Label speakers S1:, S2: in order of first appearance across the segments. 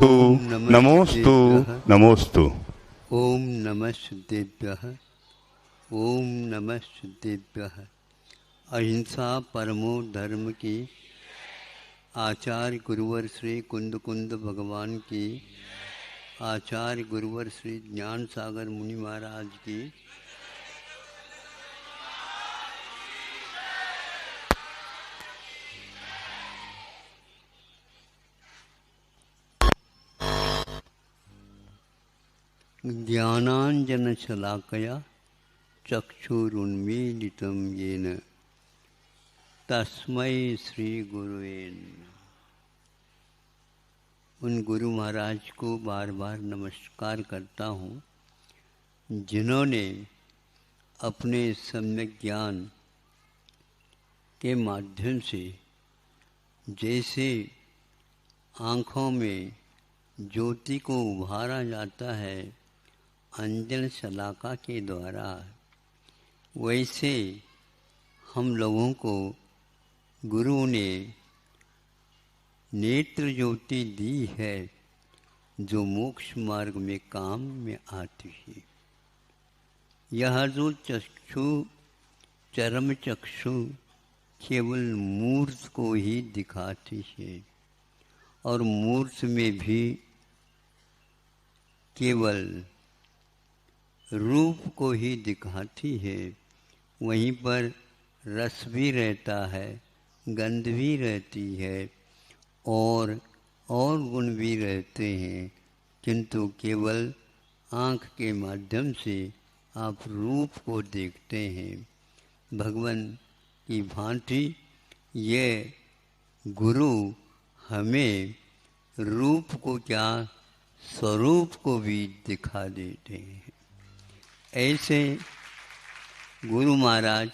S1: ओम
S2: नमोस्तु नमोस्तु।
S1: ओम नमः सिद्धेभ्यः। ओम नमः सिद्धेभ्यः। अहिंसा परमो धर्म की आचार्य गुरुवर श्री कुंद कुंद भगवान की, आचार्य गुरुवर श्री ज्ञान सागर मुनि महाराज की, ज्ञानांजन शलाकया चक्षुरुन्मीलितं येन तस्मै श्री गुरुवे नमः। उन गुरु महाराज को बार बार नमस्कार करता हूँ जिन्होंने अपने सम्यक ज्ञान के माध्यम से जैसे आँखों में ज्योति को उभारा जाता है अंजन शलाका के द्वारा, वैसे हम लोगों को गुरु ने नेत्र ज्योति दी है जो मोक्ष मार्ग में काम में आती है। यह जो चक्षु चरम चक्षु केवल मूर्त को ही दिखाती है और मूर्त में भी केवल रूप को ही दिखाती है। वहीं पर रस भी रहता है, गंध भी रहती है और गुण भी रहते हैं, किंतु केवल आँख के माध्यम से आप रूप को देखते हैं। भगवान की भांति ये गुरु हमें रूप को क्या स्वरूप को भी दिखा देते हैं। ऐसे गुरु महाराज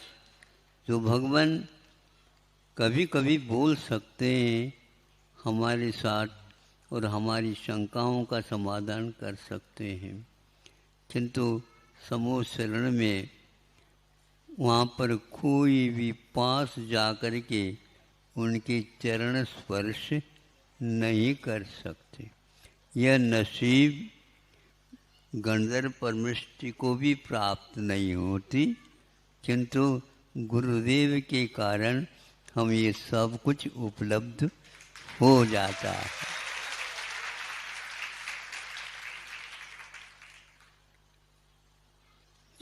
S1: जो भगवान कभी कभी बोल सकते हैं हमारे साथ और हमारी शंकाओं का समाधान कर सकते हैं, किंतु समूह शरण में वहाँ पर कोई भी पास जाकर के उनके चरण स्पर्श नहीं कर सकते। यह नसीब गंधर्व परमेष्टि को भी प्राप्त नहीं होती, किंतु गुरुदेव के कारण हम ये सब कुछ उपलब्ध हो जाता है।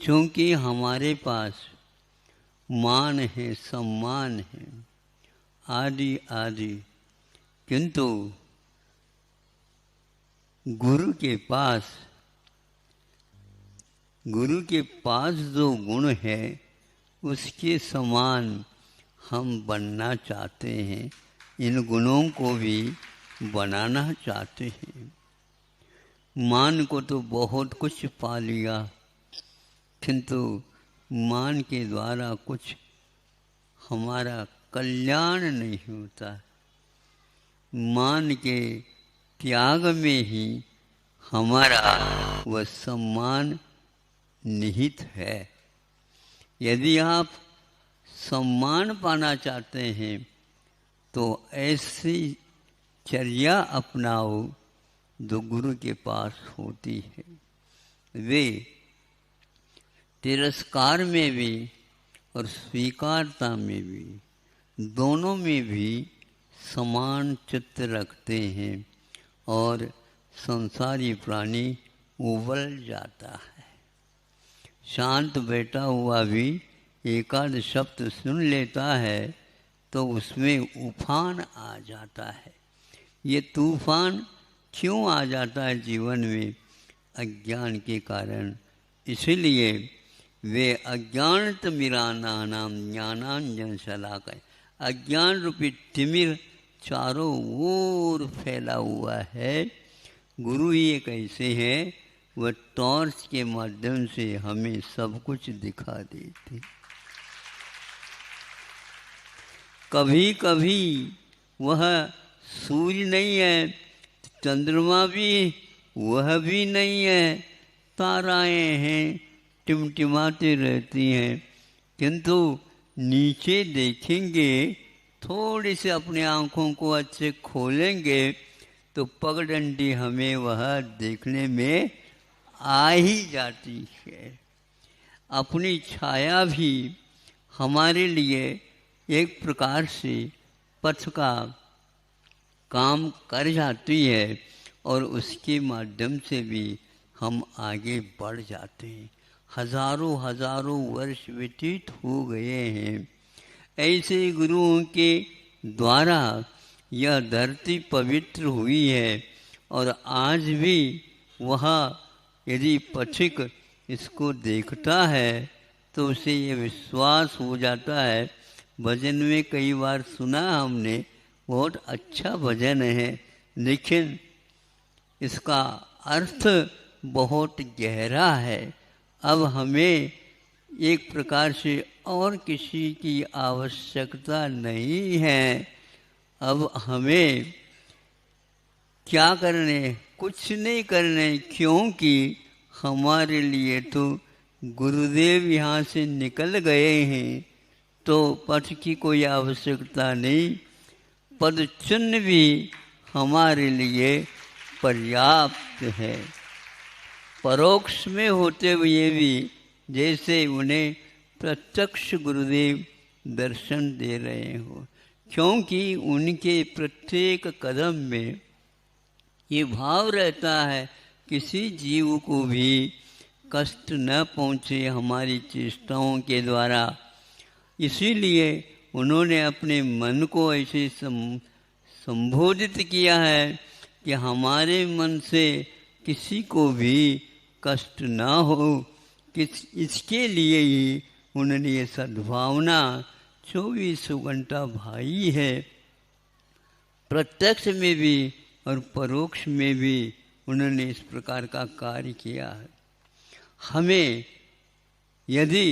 S1: क्योंकि हमारे पास मान है, सम्मान है, आदि आदि, किंतु गुरु के पास जो गुण है उसके समान हम बनना चाहते हैं, इन गुणों को भी बनाना चाहते हैं। मान को तो बहुत कुछ पा लिया, किंतु मान के द्वारा कुछ हमारा कल्याण नहीं होता। मान के त्याग में ही हमारा वह सम्मान निहित है। यदि आप सम्मान पाना चाहते हैं तो ऐसी चर्या अपनाओ जो गुरु के पास होती है। वे तिरस्कार में भी और स्वीकारता में भी, दोनों में भी समान चित्त रखते हैं और संसारी प्राणी उबल जाता है। शांत बैठा हुआ भी एकाध शब्द सुन लेता है तो उसमें उफान आ जाता है। ये तूफान क्यों आ जाता है जीवन में? अज्ञान के कारण। इसलिए वे अज्ञानत मिराना नाम ज्ञानांजन शलाका, अज्ञान रूपी तिमिर चारों ओर फैला हुआ है। गुरु ही एक ऐसे हैं, वह टॉर्च के माध्यम से हमें सब कुछ दिखा देते। कभी कभी वह सूर्य नहीं है, चंद्रमा भी वह भी नहीं है, ताराएं हैं टिमटिमाती रहती हैं, किंतु नीचे देखेंगे, थोड़ी से अपनी आँखों को अच्छे खोलेंगे तो पगडंडी हमें वह देखने में आ ही जाती है। अपनी छाया भी हमारे लिए एक प्रकार से पथ का काम कर जाती है और उसके माध्यम से भी हम आगे बढ़ जाते हैं। हजारों हजारों वर्ष व्यतीत हो गए हैं। ऐसे गुरुओं के द्वारा यह धरती पवित्र हुई है और आज भी वह यदि पथिक इसको देखता है तो उसे ये विश्वास हो जाता है। भजन में कई बार सुना हमने, बहुत अच्छा भजन है, लेकिन इसका अर्थ बहुत गहरा है। अब हमें एक प्रकार से और किसी की आवश्यकता नहीं है। अब हमें क्या करने, कुछ नहीं करने, क्योंकि हमारे लिए तो गुरुदेव यहाँ से निकल गए हैं, तो पथ की कोई आवश्यकता नहीं। पद चिन्ह भी हमारे लिए पर्याप्त है। परोक्ष में होते हुए भी जैसे उन्हें प्रत्यक्ष गुरुदेव दर्शन दे रहे हो, क्योंकि उनके प्रत्येक कदम में ये भाव रहता है किसी जीव को भी कष्ट न पहुँचे हमारी चेष्टाओं के द्वारा। इसीलिए उन्होंने अपने मन को ऐसे संबोधित किया है कि हमारे मन से किसी को भी कष्ट ना हो। इसके लिए ही उन्होंने ये सद्भावना 24 घंटा भाई है। प्रत्यक्ष में भी और परोक्ष में भी उन्होंने इस प्रकार का कार्य किया है। हमें यदि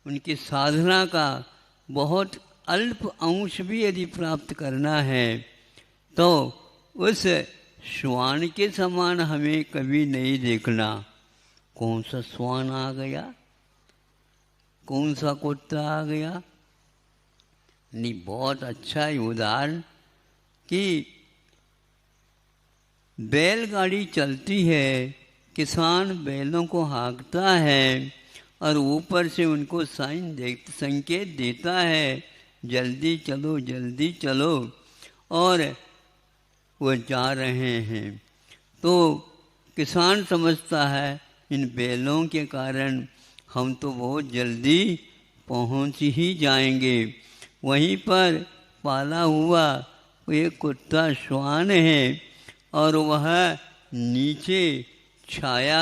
S1: उनकी साधना का बहुत अल्प अंश भी यदि प्राप्त करना है तो उस श्वान के समान हमें कभी नहीं देखना। कौन सा श्वान आ गया, कौन सा कुत्ता आ गया, नहीं, बहुत अच्छा उदाहरण कि बैलगाड़ी चलती है, किसान बैलों को हाँकता है और ऊपर से उनको संकेत देता है, जल्दी चलो जल्दी चलो, और वो जा रहे हैं। तो किसान समझता है इन बैलों के कारण हम तो बहुत जल्दी पहुंच ही जाएंगे। वहीं पर पाला हुआ एक कुत्ता श्वान है और वह नीचे छाया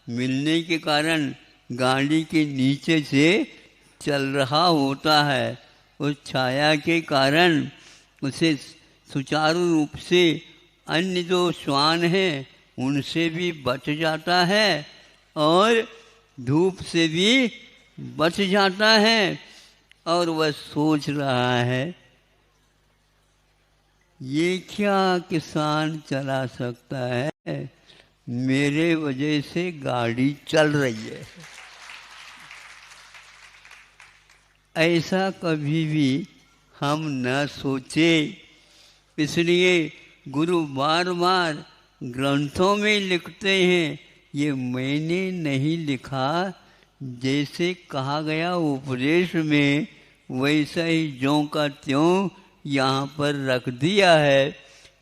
S1: मिलने के कारण गाड़ी के नीचे से चल रहा होता है। उस छाया के कारण उसे सुचारू रूप से अन्य जो श्वान हैं उनसे भी बच जाता है और धूप से भी बच जाता है। और वह सोच रहा है ये क्या किसान चला सकता है, मेरे वजह से गाड़ी चल रही है। ऐसा कभी भी हम न सोचे। इसलिए गुरु बार बार ग्रंथों में लिखते हैं, ये मैंने नहीं लिखा, जैसे कहा गया उपदेश में वैसा ही ज्यों का त्यों यहाँ पर रख दिया है।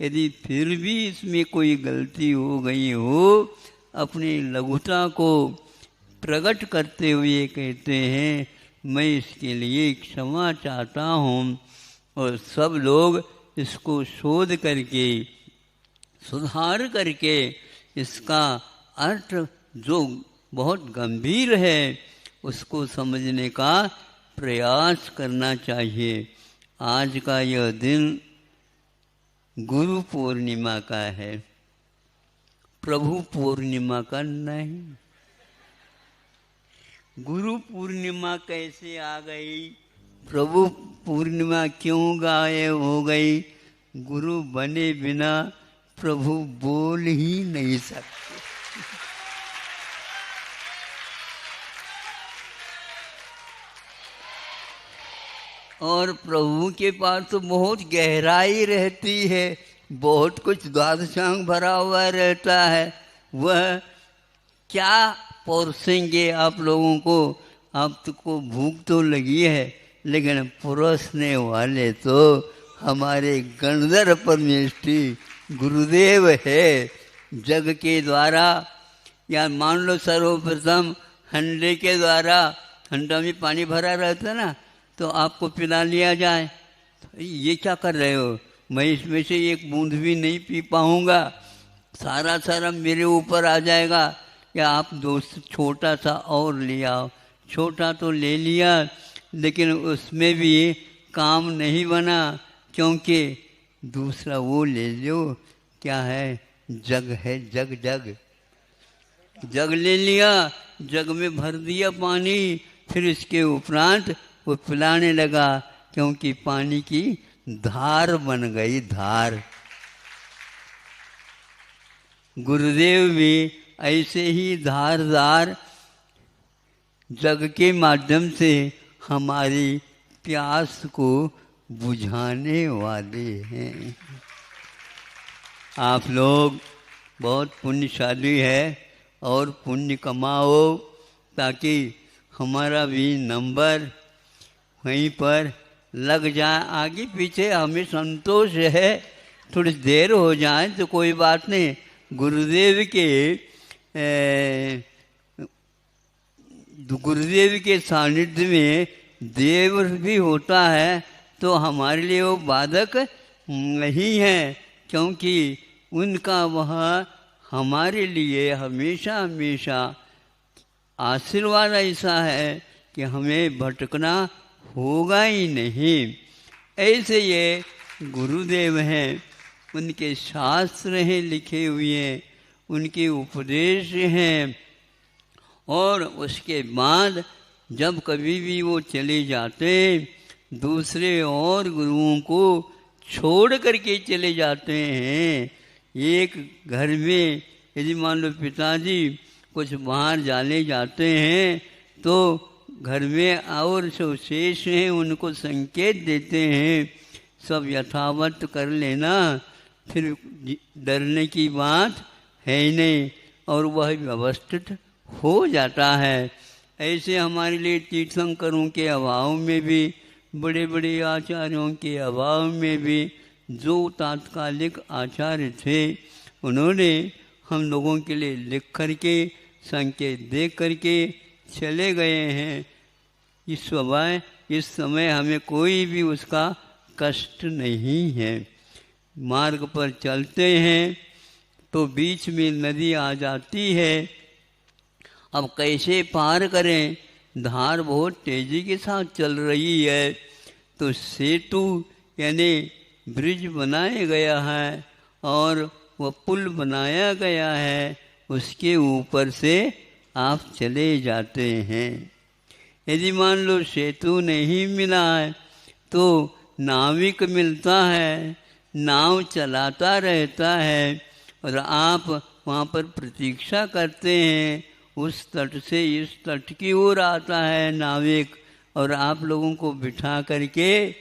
S1: यदि फिर भी इसमें कोई गलती हो गई हो, अपनी लघुता को प्रकट करते हुए कहते हैं मैं इसके लिए क्षमा चाहता हूँ। और सब लोग इसको शोध करके सुधार करके इसका अर्थ जो बहुत गंभीर है उसको समझने का प्रयास करना चाहिए। आज का यह दिन गुरु पूर्णिमा का है, प्रभु पूर्णिमा का नहीं। गुरु पूर्णिमा कैसे आ गई, प्रभु पूर्णिमा क्यों गायब हो गई? गुरु बने बिना प्रभु बोल ही नहीं सकते। और प्रभु के पास तो बहुत गहराई रहती है, बहुत कुछ द्वादशांग भरा हुआ रहता है, वह क्या परोसेंगे आप लोगों को? आपको भूख तो लगी है, लेकिन परोसने वाले तो हमारे गणधर परमेष्ठी गुरुदेव है। जग के द्वारा, या मान लो सर्वप्रथम हंडे के द्वारा, हंडा में पानी भरा रहता है ना, तो आपको पिला लिया जाए, तो ये क्या कर रहे हो? मैं इसमें से एक बूंद भी नहीं पी पाऊँगा, सारा मेरे ऊपर आ जाएगा। या आप दोस्त छोटा सा और ले आओ, छोटा तो ले लिया, लेकिन उसमें भी काम नहीं बना, क्योंकि दूसरा वो ले लो, क्या है, जग है, जग जग जग ले लिया, जग में भर दिया पानी, फिर इसके उपरांत वो पिलाने लगा, क्योंकि पानी की धार बन गई, धार। गुरुदेव भी ऐसे ही धारदार जग के माध्यम से हमारी प्यास को बुझाने वाले हैं। आप लोग बहुत पुण्यशाली है, और पुण्य कमाओ, ताकि हमारा भी नंबर वहीं पर लग जाए। आगे पीछे हमें संतोष है, थोड़ी देर हो जाए तो कोई बात नहीं। गुरुदेव के सानिध्य में देव भी होता है, तो हमारे लिए वो बाधक नहीं है, क्योंकि उनका वह हमारे लिए हमेशा हमेशा आशीर्वाद ऐसा है कि हमें भटकना होगा ही नहीं। ऐसे ये गुरुदेव हैं, उनके शास्त्र हैं लिखे हुए, उनके उपदेश हैं, और उसके बाद जब कभी भी वो चले जाते, दूसरे और गुरुओं को छोड़ करके चले जाते हैं। एक घर में यदि मान लो पिताजी कुछ बाहर जाने जाते हैं, तो घर में और जो शेष हैं उनको संकेत देते हैं, सब यथावत कर लेना, फिर डरने की बात है ही नहीं, और वह व्यवस्थित हो जाता है। ऐसे हमारे लिए तीर्थंकरों के अभाव में भी, बड़े बड़े आचार्यों के अभाव में भी, जो तात्कालिक आचार्य थे, उन्होंने हम लोगों के लिए लिख करके, संकेत दे करके चले गए हैं। इस समय हमें कोई भी उसका कष्ट नहीं है। मार्ग पर चलते हैं तो बीच में नदी आ जाती है, अब कैसे पार करें? धार बहुत तेजी के साथ चल रही है, तो सेतु यानी ब्रिज बनाया गया है, और वह पुल बनाया गया है, उसके ऊपर से आप चले जाते हैं। यदि मान लो सेतु नहीं मिला है, तो नाविक मिलता है, नाव चलाता रहता है, और आप वहाँ पर प्रतीक्षा करते हैं। उस तट से इस तट की ओर आता है नाविक, और आप लोगों को बिठा करके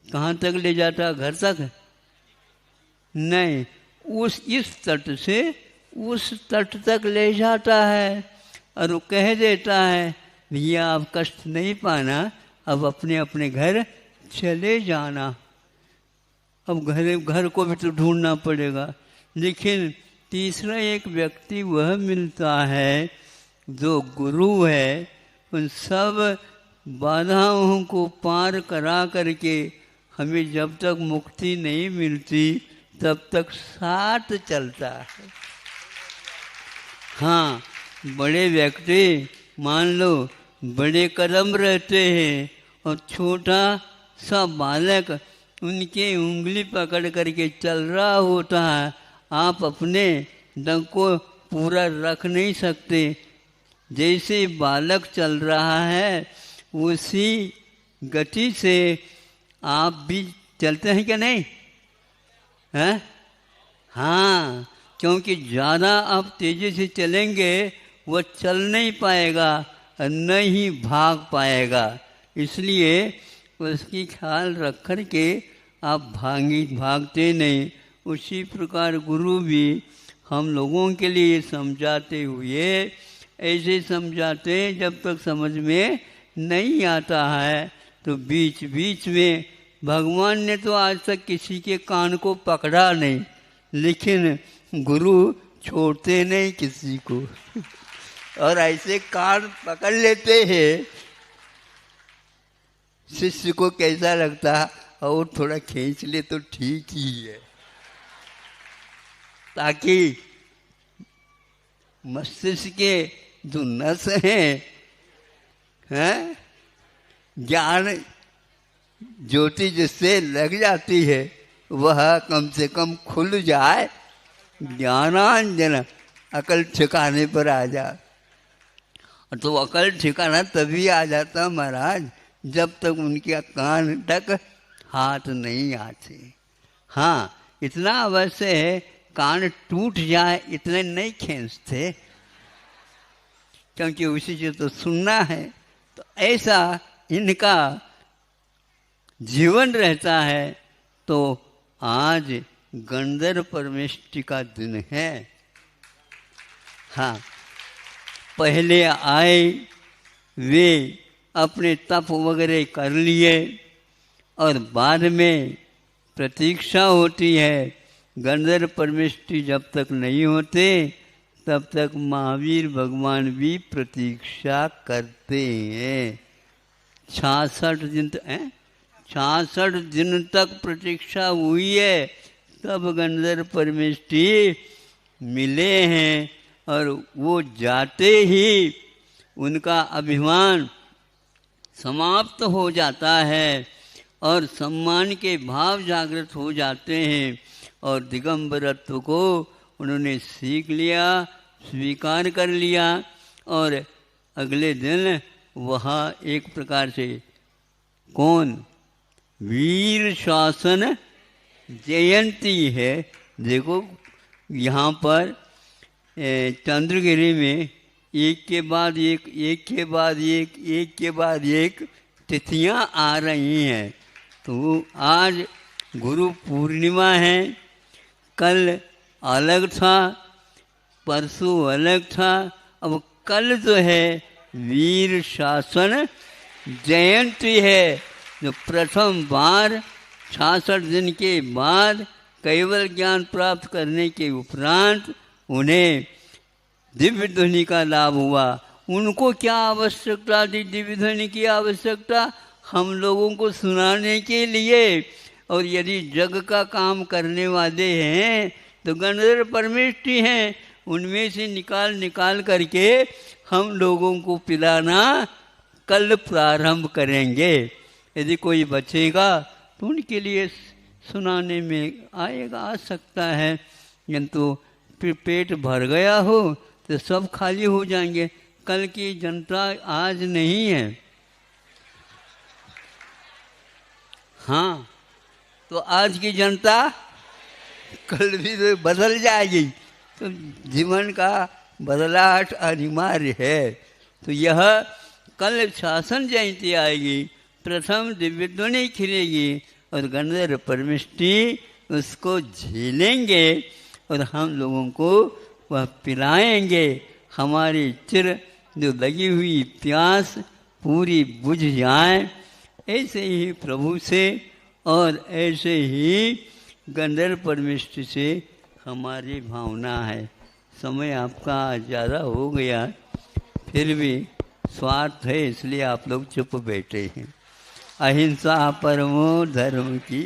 S1: कहाँ तक ले जाता? घर तक नहीं, इस तट से उस तट तक ले जाता है, और वो कह देता है, भैया आप कष्ट नहीं पाना, अब अपने अपने घर चले जाना। अब घर को भी तो ढूंढना पड़ेगा। लेकिन तीसरा एक व्यक्ति वह मिलता है जो गुरु है, उन सब बाधाओं को पार करा करके हमें जब तक मुक्ति नहीं मिलती तब तक साथ चलता है। हाँ, बड़े व्यक्ति मान लो बड़े कदम रहते हैं, और छोटा सा बालक उनके उंगली पकड़ करके चल रहा होता है। आप अपने दम को पूरा रख नहीं सकते। जैसे बालक चल रहा है उसी गति से आप भी चलते हैं क्या नहीं? हैं? हाँ, क्योंकि ज़्यादा आप तेज़ी से चलेंगे वो चल नहीं पाएगा और न ही भाग पाएगा। इसलिए उसकी ख्याल रख कर के आप भागते नहीं, उसी प्रकार गुरु भी हम लोगों के लिए समझाते हुए ऐसे समझाते हैं जब तक समझ में नहीं आता है। तो बीच बीच में भगवान ने तो आज तक किसी के कान को पकड़ा नहीं, लेकिन गुरु छोड़ते नहीं किसी को और ऐसे कान पकड़ लेते हैं। शिष्य को कैसा लगता और थोड़ा खींच ले तो ठीक ही है, ताकि मस्तिष्क के जो नस हैं ज्ञान ज्योति जिससे लग जाती है वह कम से कम खुल जाए, ज्ञानांजन अकल ठिकाने पर आ जाए। तो अकल ठिकाना तभी आ जाता महाराज जब तक उनके कान तक हाथ नहीं आते। हाँ, इतना अवश्य है, कान टूट जाए इतने नहीं खींचते, क्योंकि उसी से तो सुनना है। तो ऐसा इनका जीवन रहता है। तो आज गंधर्व परमेष्टि का दिन है। हाँ, पहले आए वे अपने तप वगैरह कर लिए और बाद में प्रतीक्षा होती है। गंधर्व परमेष्टि जब तक नहीं होते तब तक महावीर भगवान भी प्रतीक्षा करते हैं। 66 दिन तक प्रतीक्षा हुई है, तब गंधर्व परमेष्टि मिले हैं। और वो जाते ही उनका अभिमान समाप्त हो जाता है और सम्मान के भाव जागृत हो जाते हैं और दिगंबरत्व को उन्होंने सीख लिया, स्वीकार कर लिया। और अगले दिन वहाँ एक प्रकार से कौन वीर शासन जयंती है। देखो यहाँ पर चंद्रगिरी में एक के बाद एक, एक के बाद एक, एक के बाद एक तिथियां आ रही हैं। तो आज गुरु पूर्णिमा है, कल अलग था, परसों अलग था, अब कल जो है वीर शासन जयंती है। जो प्रथम बार 66 दिन के बाद केवल ज्ञान प्राप्त करने के उपरांत उन्हें दिव्य ध्वनि का लाभ हुआ। उनको क्या आवश्यकता थी दिव्य ध्वनि की? आवश्यकता हम लोगों को सुनाने के लिए। और यदि जग का काम करने वाले हैं तो गंधर्व परमेष्टि हैं, उनमें से निकाल करके हम लोगों को पिलाना कल प्रारंभ करेंगे। यदि कोई बचेगा तो उनके लिए सुनाने में आएगा, आ सकता है। किंतु फिर पेट भर गया हो तो सब खाली हो जाएंगे। कल की जनता आज नहीं है। हाँ, तो आज की जनता कल भी तो बदल जाएगी। तो जीवन का बदलाव अनिवार्य है। तो यह कल शासन जयंती आएगी, प्रथम दिव्य ध्वनि खिलेगी और गंधर्व परमेष्टि उसको झेलेंगे और हम लोगों को वह पिलाएंगे। हमारी चिर जो लगी हुई प्यास पूरी बुझ जाए। ऐसे ही प्रभु से और ऐसे ही गंधर्व परमेष्टि से हमारी भावना है। समय आपका ज़्यादा हो गया, फिर भी स्वार्थ है इसलिए आप लोग चुप बैठे हैं। अहिंसा परमो धर्म की